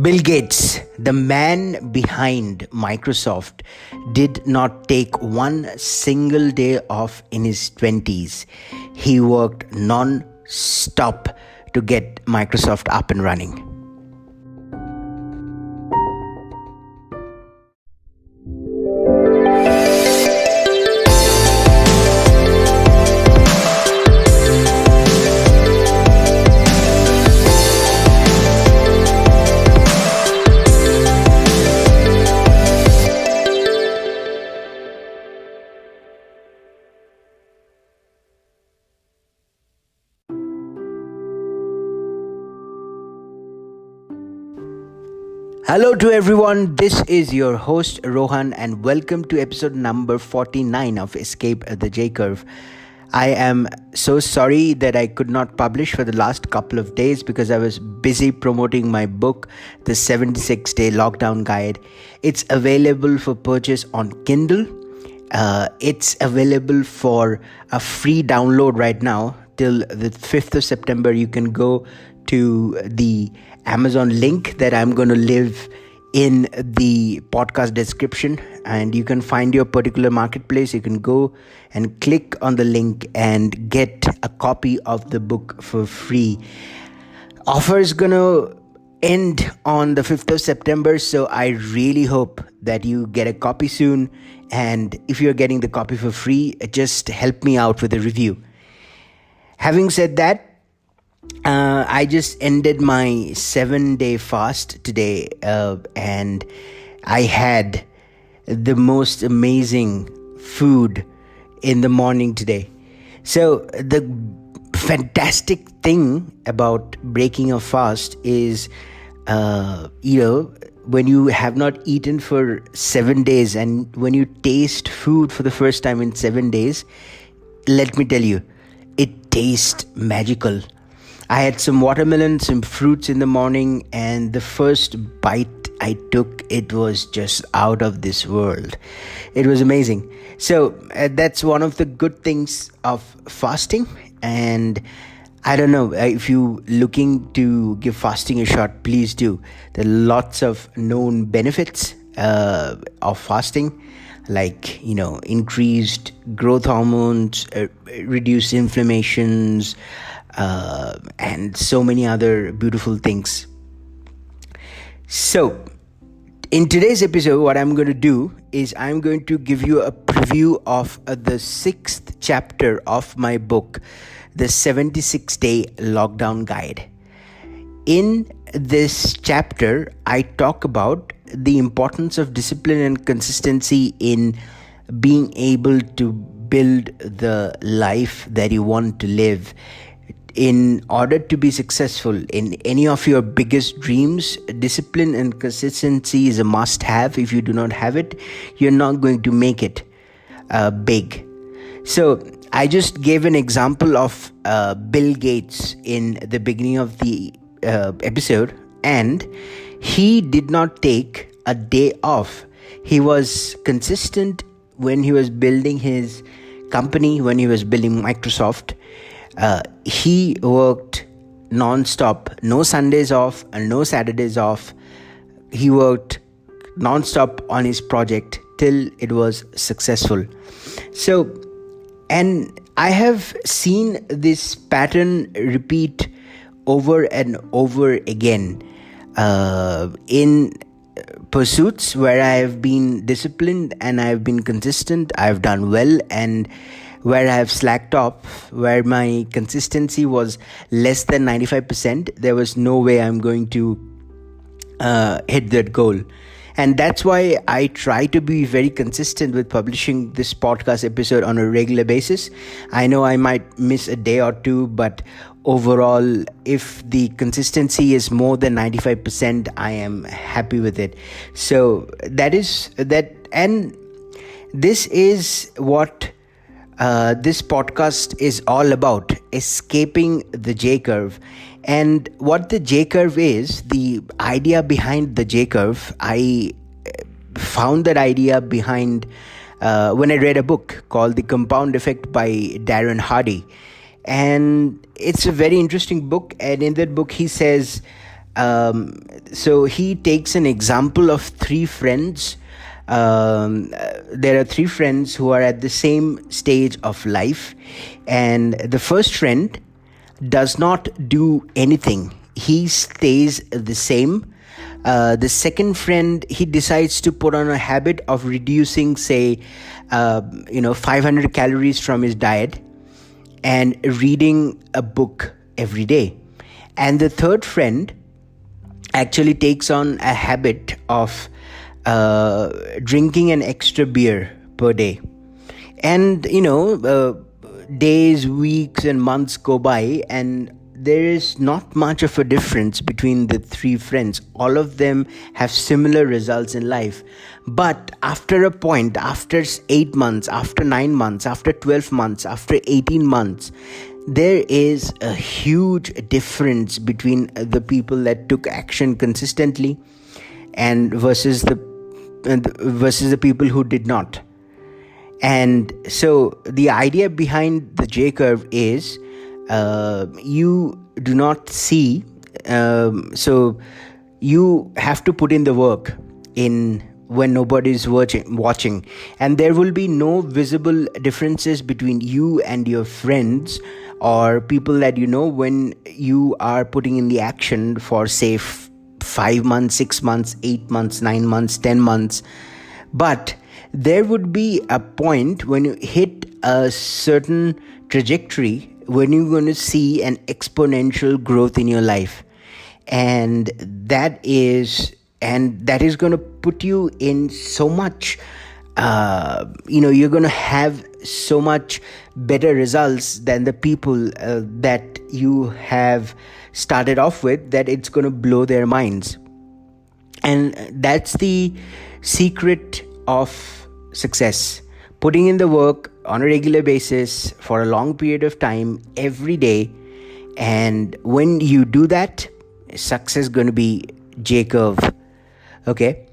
Bill Gates, the man behind Microsoft, did not take one single day off in his 20s. He worked non-stop to get Microsoft up and running. Hello to everyone, this is your host Rohan and welcome to episode number 49 of Escape the J-Curve. I am so sorry that I could not publish for the last couple of days because I was busy promoting my book, The 76-Day Lockdown Guide. It's available for purchase on Kindle. It's available for a free download right now till the 5th of September. You can go to the Amazon link that I'm going to leave in the podcast description, and you can find your particular marketplace. You can go and click on the link and get a copy of the book for free. Offer is going to end on the 5th of September, so I really hope that you get a copy soon. And if you're getting the copy for free, just help me out with a review. Having said that, I just ended my 7-day fast today, and I had the most amazing food in the morning today. So the fantastic thing about breaking a fast is, when you have not eaten for 7 days and when you taste food for the first time in 7 days, let me tell you, it tastes magical. I had some watermelon, some fruits in the morning, and the first bite I took, it was just out of this world. It was amazing. So that's one of the good things of fasting. And I don't know, if you're looking to give fasting a shot, please do. There are lots of known benefits of fasting, like, increased growth hormones, reduced inflammations, and so many other beautiful things. So, in today's episode, what I'm going to do is I'm going to give you a preview of the 6th chapter of my book, The 76-Day Lockdown Guide. In this chapter, I talk about the importance of discipline and consistency in being able to build the life that you want to live. In order to be successful in any of your biggest dreams, discipline and consistency is a must-have. If you do not have it, you're not going to make it big. So I just gave an example of Bill Gates in the beginning of the episode, and he did not take a day off. He was consistent when he was building his company, when he was building Microsoft. He worked non-stop, no Sundays off and no Saturdays off. He worked non-stop on his project till it was successful. So, and I have seen this pattern repeat over and over again in pursuits where I have been disciplined and I have been consistent, I have done well, and where I have slacked off, where my consistency was less than 95%, there was no way I'm going to hit that goal. And that's why I try to be very consistent with publishing this podcast episode on a regular basis. I know I might miss a day or two, but overall, if the consistency is more than 95%, I am happy with it. So that is that, and this is what this podcast is all about: escaping the J-curve. And what the J-curve is, the idea behind the J-curve, I found that idea behind when I read a book called The Compound Effect by Darren Hardy. And it's a very interesting book. And in that book, he says So he takes an example of three friends. There are three friends who are at the same stage of life, and the first friend does not do anything. He stays the same. The second friend, he decides to put on a habit of reducing, say, 500 calories from his diet and reading a book every day. And the third friend actually takes on a habit of drinking an extra beer per day. And, days, weeks, and months go by, and there is not much of a difference between the three friends. All of them have similar results in life. But after a point, after 8 months, after 9 months, after 12 months, after 18 months, there is a huge difference between the people that took action consistently and versus the people who did not. And so the idea behind the J curve is you do not see, so you have to put in the work in when nobody is watching, and there will be no visible differences between you and your friends or people that you know when you are putting in the action for, say, 5 months, 6 months, 8 months, 9 months, 10 months. But there would be a point when you hit a certain trajectory when you're going to see an exponential growth in your life. And that is going to put you in so much, you're going to have so much better results than the people that you have started off with, that it's going to blow their minds. And that's the secret of success. Putting in the work on a regular basis for a long period of time, every day. And when you do that, success is going to be J curve. Okay.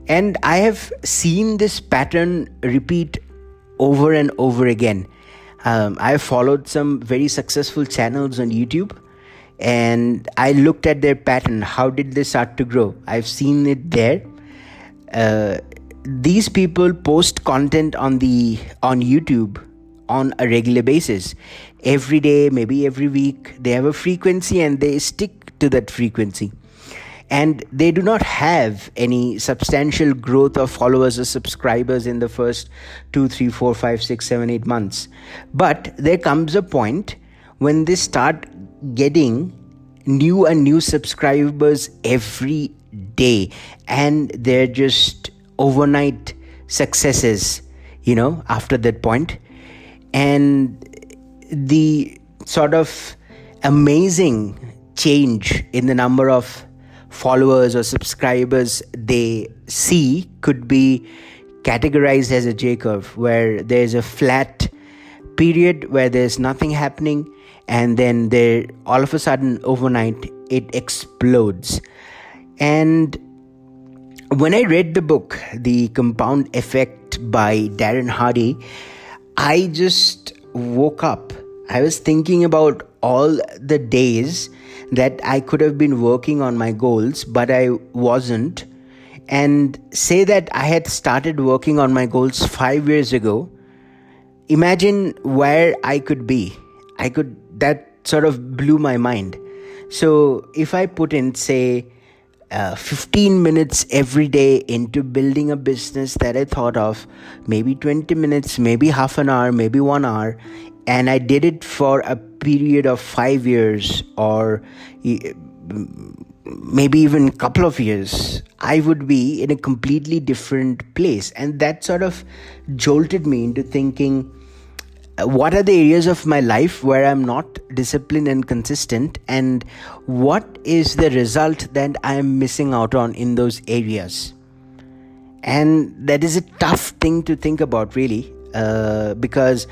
And I have seen this pattern repeat over and over again. I have followed some very successful channels on YouTube, and I looked at their pattern. How did they start to grow? I've seen it there. These people post content on YouTube on a regular basis. Every day, maybe every week, they have a frequency and they stick to that frequency. And they do not have any substantial growth of followers or subscribers in the first 2, 3, 4, 5, 6, 7, 8 months. But there comes a point when they start getting new and new subscribers every day, and they're just overnight successes, after that point. And the sort of amazing change in the number of followers or subscribers they see could be categorized as a J curve, where there's a flat period where there's nothing happening, and then there all of a sudden overnight it explodes. And when I read the book The Compound Effect by Darren Hardy, I just woke up. I was thinking about all the days that I could have been working on my goals, but I wasn't. And say that I had started working on my goals 5 years ago. Imagine where I could be. That sort of blew my mind. So if I put in, say, 15 minutes every day into building a business that I thought of, maybe 20 minutes, maybe half an hour, maybe 1 hour, and I did it for a period of 5 years or maybe even a couple of years, I would be in a completely different place. And that sort of jolted me into thinking, what are the areas of my life where I'm not disciplined and consistent, and what is the result that I am missing out on in those areas? And that is a tough thing to think about, really, because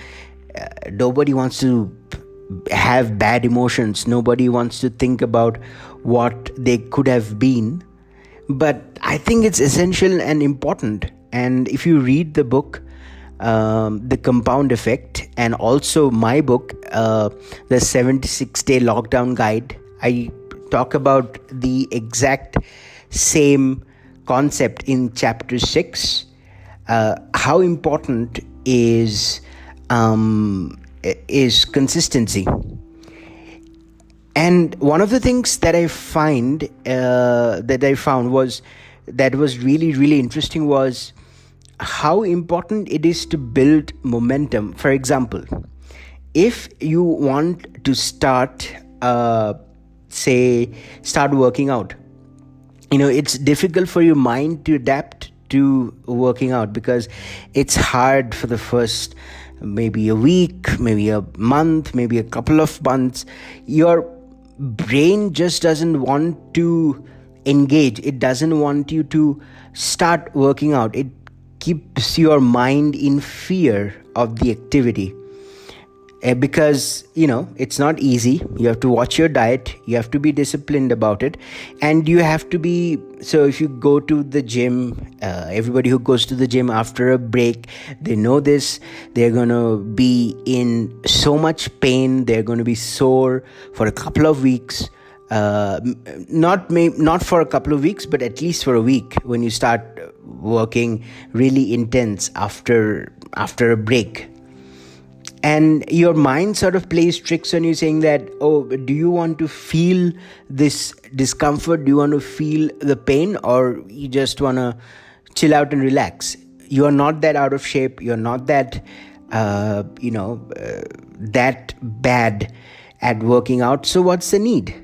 nobody wants to have bad emotions. Nobody wants to think about what they could have been. But I think it's essential and important. And if you read the book, The Compound Effect, and also my book, The 76-Day Lockdown Guide, I talk about the exact same concept in chapter 6. How important is consistency. And one of the things that I found was that was really interesting was how important it is to build momentum. For example, if you want to start working out, it's difficult for your mind to adapt to working out because it's hard for the first maybe a week, maybe a month, maybe a couple of months. Your brain just doesn't want to engage. It doesn't want you to start working out. It keeps your mind in fear of the activity. Because it's not easy. You have to watch your diet, you have to be disciplined about it, and you have to be, so if you go to the gym, everybody who goes to the gym after a break, they know this, they're going to be in so much pain, they're going to be sore for a couple of weeks, not for a couple of weeks, but at least for a week when you start working really intense after a break. And your mind sort of plays tricks on you, saying that, oh, do you want to feel this discomfort? Do you want to feel the pain? Or you just want to chill out and relax? You are not that out of shape. You're not that, that bad at working out. So what's the need?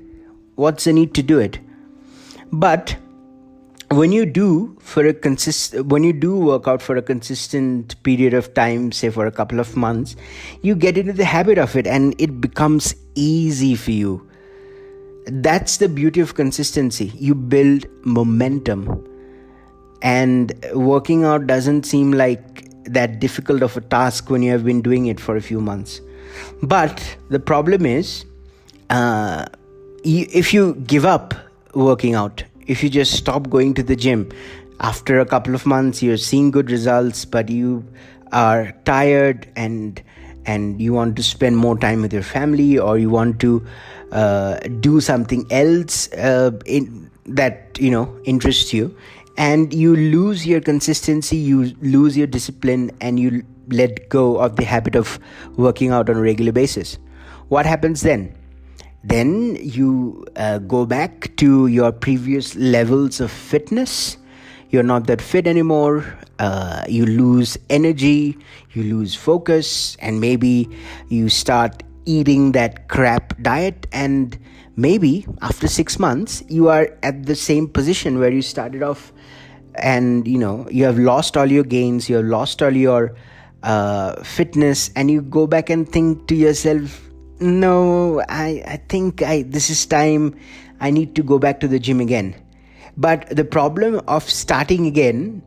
What's the need to do it? But when you do work out for a consistent period of time, say for a couple of months, you get into the habit of it and it becomes easy for you. That's the beauty of consistency. You build momentum, and working out doesn't seem like that difficult of a task when you have been doing it for a few months. But the problem is, if you give up working out, if you just stop going to the gym, after a couple of months, you're seeing good results, but you are tired and you want to spend more time with your family, or you want to do something else that interests you, and you lose your consistency, you lose your discipline, and you let go of the habit of working out on a regular basis. What happens then? Then you go back to your previous levels of fitness. You're not that fit anymore. You lose energy, you lose focus, and maybe you start eating that crap diet, and maybe after 6 months you are at the same position where you started off, and you have lost all your gains, you have lost all your fitness, and you go back and think to yourself, no, I think this is time, I need to go back to the gym again. But the problem of starting again,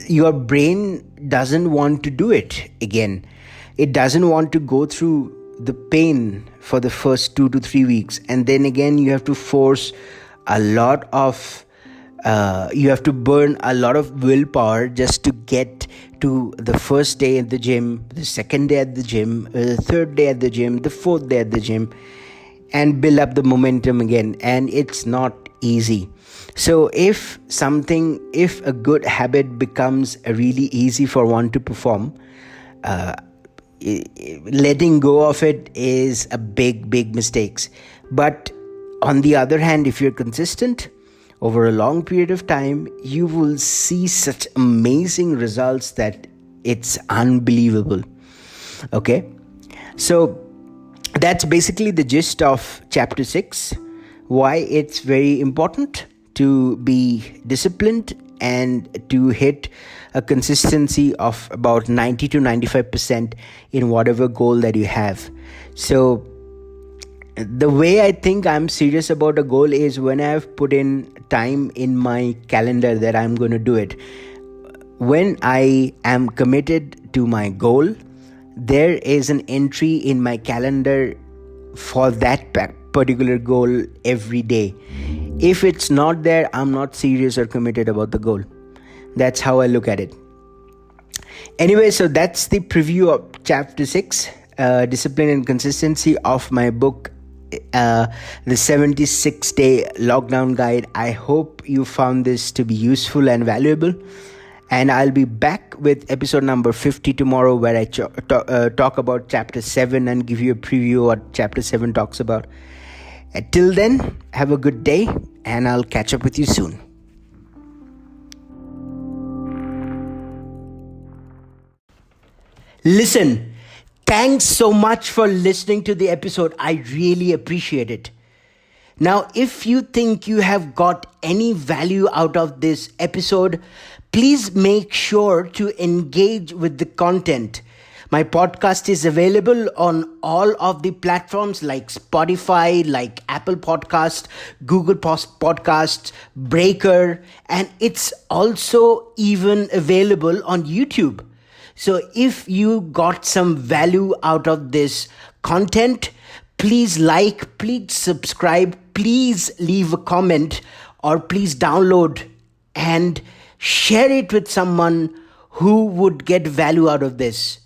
your brain doesn't want to do it again. It doesn't want to go through the pain for the first 2 to 3 weeks. And then again, you have to force a lot of, you have to burn a lot of willpower just to get to the first day at the gym, the second day at the gym, the third day at the gym, the fourth day at the gym, and build up the momentum again. And it's not easy. So if a good habit becomes really easy for one to perform, letting go of it is a big mistake. But on the other hand, if you're consistent over a long period of time, you will see such amazing results that it's unbelievable. Okay, so that's basically the gist of chapter 6, why it's very important to be disciplined and to hit a consistency of about 90 to 95% in whatever goal that you have. So the way I think I'm serious about a goal is when I've put in time in my calendar that I'm going to do it. When I am committed to my goal, there is an entry in my calendar for that particular goal every day. If it's not there, I'm not serious or committed about the goal. That's how I look at it. Anyway, so that's the preview of chapter 6, Discipline and Consistency, of my book, the 76-day lockdown guide. I hope you found this to be useful and valuable. And I'll be back with episode number 50 tomorrow, where I talk about chapter 7 and give you a preview of what chapter 7 talks about. Till then, have a good day, and I'll catch up with you soon. Listen, thanks so much for listening to the episode. I really appreciate it. Now, if you think you have got any value out of this episode, please make sure to engage with the content. My podcast is available on all of the platforms like Spotify, like Apple Podcast, Google Podcasts, Breaker, and it's also even available on YouTube. So if you got some value out of this content, please like, please subscribe, please leave a comment, or please download and share it with someone who would get value out of this.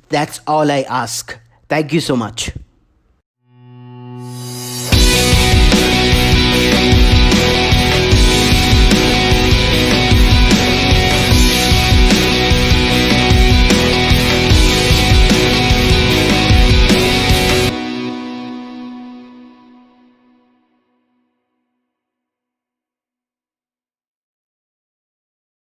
That's all I ask. Thank you so much.